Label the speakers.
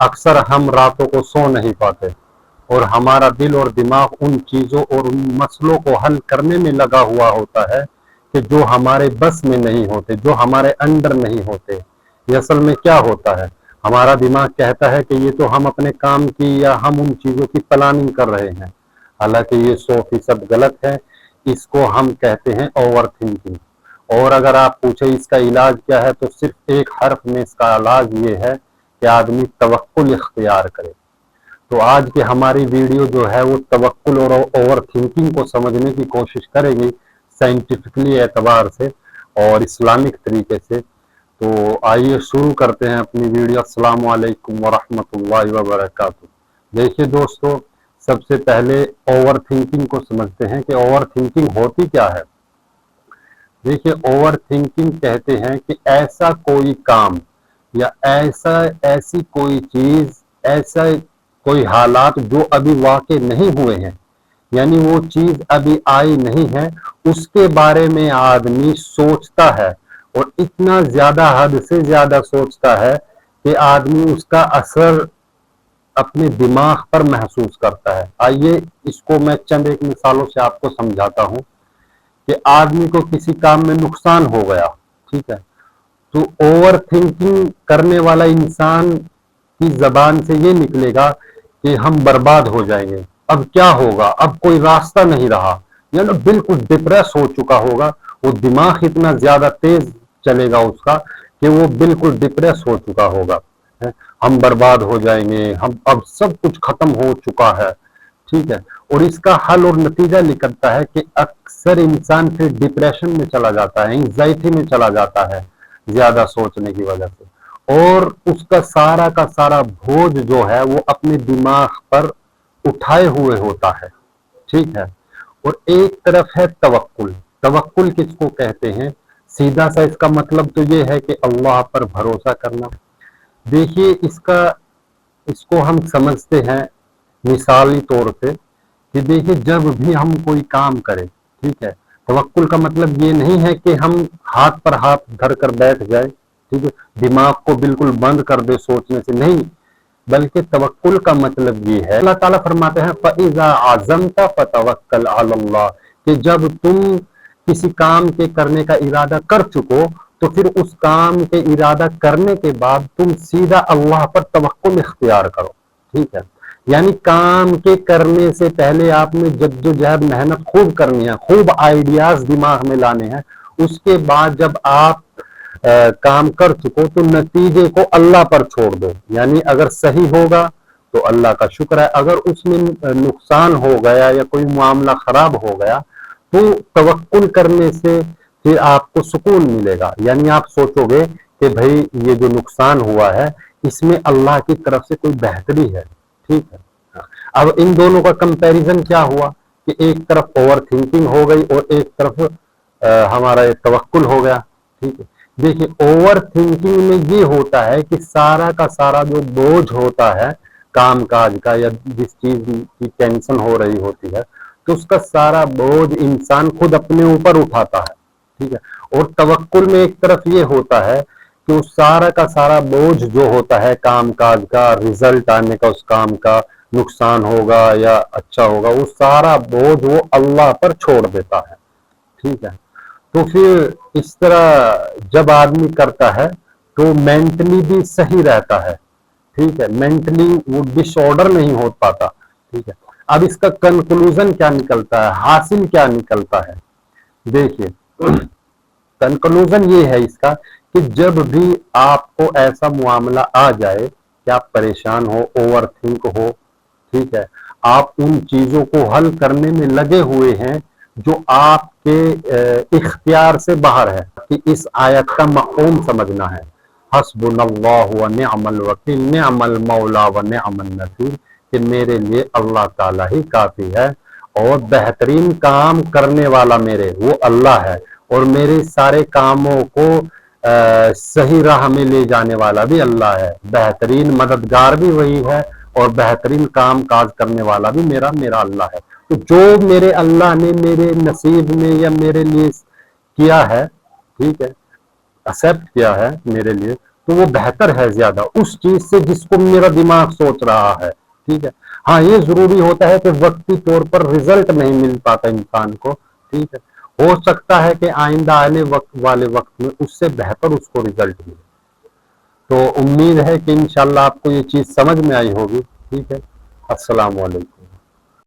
Speaker 1: अक्सर हम रातों को सो नहीं पाते और हमारा दिल और दिमाग उन चीज़ों और उन मसलों को हल करने में लगा हुआ होता है कि जो हमारे बस में नहीं होते, जो हमारे अंडर नहीं होते। ये असल में क्या होता है, हमारा दिमाग कहता है कि ये तो हम अपने काम की या हम उन चीज़ों की प्लानिंग कर रहे हैं, हालांकि ये 100% गलत है। इसको हम कहते हैं ओवर थिंकिंग। और अगर आप पूछे इसका इलाज क्या है, तो सिर्फ एक हर्फ में इसका इलाज ये है कि आदमी तवक्कुल इख्तियार करे। तो आज की हमारी वीडियो जो है वो तवक्कुल और ओवर थिंकिंग को समझने की कोशिश करेगी, साइंटिफिकली एतबार से और इस्लामिक तरीके से। तो आइए शुरू करते हैं अपनी वीडियो। अस्सलाम वालेकुम वरहमतुल्लाहि वबरकातुहू। देखिए दोस्तों, सबसे पहले ओवर थिंकिंग को समझते हैं कि ओवर थिंकिंग होती क्या है। देखिए, ओवर थिंकिंग कहते हैं कि ऐसा कोई काम या ऐसी कोई चीज, ऐसा कोई हालात जो अभी वाक़ई नहीं हुए हैं, यानी वो चीज अभी आई नहीं है, उसके बारे में आदमी सोचता है और इतना ज्यादा, हद से ज्यादा सोचता है कि आदमी उसका असर अपने दिमाग पर महसूस करता है। आइए इसको मैं चंद एक मिसालों से आपको समझाता हूं कि आदमी को किसी काम में नुकसान हो गया, ठीक है, तो ओवर थिंकिंग करने वाला इंसान की जबान से ये निकलेगा कि हम बर्बाद हो जाएंगे, अब क्या होगा, अब कोई रास्ता नहीं रहा, यानी बिल्कुल डिप्रेस हो चुका होगा। वो दिमाग इतना ज्यादा तेज चलेगा उसका कि वो बिल्कुल डिप्रेस हो चुका होगा, हम बर्बाद हो जाएंगे, हम अब सब कुछ खत्म हो चुका है, ठीक है। और इसका हल और नतीजा निकलता है कि अक्सर इंसान फिर डिप्रेशन में चला जाता है, एंजाइटी में चला जाता है ज्यादा सोचने की वजह से, और उसका सारा का सारा बोझ जो है वो अपने दिमाग पर उठाए हुए होता है, ठीक है। और एक तरफ है तवक्कुल। तवक्कुल किसको कहते हैं? सीधा सा इसका मतलब तो ये है कि अल्लाह पर भरोसा करना। देखिए, इसको हम समझते हैं मिसाली तौर पे कि देखिए, जब भी हम कोई काम करें, ठीक है, तवक्कुल का मतलब ये नहीं है कि हम हाथ पर हाथ धर कर बैठ जाए, ठीक है, दिमाग को बिल्कुल बंद कर दे सोचने से, नहीं, बल्कि तवक्कुल का मतलब ये है, अल्लाह ताला फरमाते हैं फ़इज़ा अज़मता फ़तवक्कल अलल्लाह, कि जब तुम किसी काम के करने का इरादा कर चुको तो फिर उस काम के इरादा करने के बाद तुम सीधा अल्लाह पर तवक्कुल इख्तियार करो, ठीक है। यानी काम के करने से पहले आपने जद्दोजहद मेहनत खूब करनी है, खूब आइडियाज दिमाग में लाने हैं। उसके बाद जब आप काम कर चुको तो नतीजे को अल्लाह पर छोड़ दो। यानी अगर सही होगा तो अल्लाह का शुक्र है, अगर उसमें नुकसान हो गया या कोई मामला खराब हो गया तो तवक्कुल करने से फिर आपको सुकून मिलेगा। यानी आप सोचोगे कि भाई ये जो नुकसान हुआ है इसमें अल्लाह की तरफ से कोई बेहतरी है, ठीक है। अब इन दोनों का कंपैरिजन क्या हुआ कि एक तरफ ओवर थिंकिंग हो गई और एक तरफ हमारा ये तवक्कुल हो गया, ठीक है। देखिए, ओवर थिंकिंग में ये होता है कि सारा का सारा जो बोझ होता है काम काज का या जिस चीज की टेंशन हो रही होती है, तो उसका सारा बोझ इंसान खुद अपने ऊपर उठाता है, ठीक है। और तवक्कुल में एक तरफ ये होता है कि उस सारा का सारा बोझ जो होता है काम काज का, रिजल्ट आने का, उस काम का नुकसान होगा या अच्छा होगा, वो सारा बोझ वो अल्लाह पर छोड़ देता है, ठीक है। तो फिर इस तरह जब आदमी करता है तो मेंटली भी सही रहता है, ठीक है, मेंटली वो डिसऑर्डर नहीं हो पाता, ठीक है। अब इसका कंक्लूजन क्या निकलता है, हासिल क्या निकलता है? देखिए, कंक्लूजन ये है इसका कि जब भी आपको ऐसा मामला आ जाए कि आप परेशान हो, ओवर थिंक हो, ठीक है, आप उन चीजों को हल करने में लगे हुए हैं जो आपके इख्तियार से बाहर है, कि इस आयत का मफ़हूम समझना है, हस्बुनल्लाहु व निअमल वकील, निअमल मौला व निअमन नसीर, कि मेरे लिए अल्लाह ताला ही काफी है और बेहतरीन काम करने वाला मेरे वो अल्लाह है, और मेरे सारे कामों को सही राह में ले जाने वाला भी अल्लाह है, बेहतरीन मददगार भी वही है और बेहतरीन काम काज करने वाला भी मेरा अल्लाह है। तो जो मेरे अल्लाह ने मेरे नसीब में या मेरे लिए किया है, ठीक है, एक्सेप्ट किया है मेरे लिए, تو وہ بہتر ہے زیادہ اس چیز سے جس کو میرا دماغ سوچ رہا ہے. ٹھیک ہے. ہاں یہ ضروری ہوتا ہے کہ وقتی طور پر رزلٹ نہیں مل پاتا انسان کو. ٹھیک ہے. ہو سکتا ہے کہ آئندہ آنے والے وقت میں اس سے بہتر اس کو رزلٹ ملے. تو امید ہے کہ انشاءاللہ آپ کو یہ چیز سمجھ میں آئی ہوگی. ٹھیک ہے. السلام علیکم.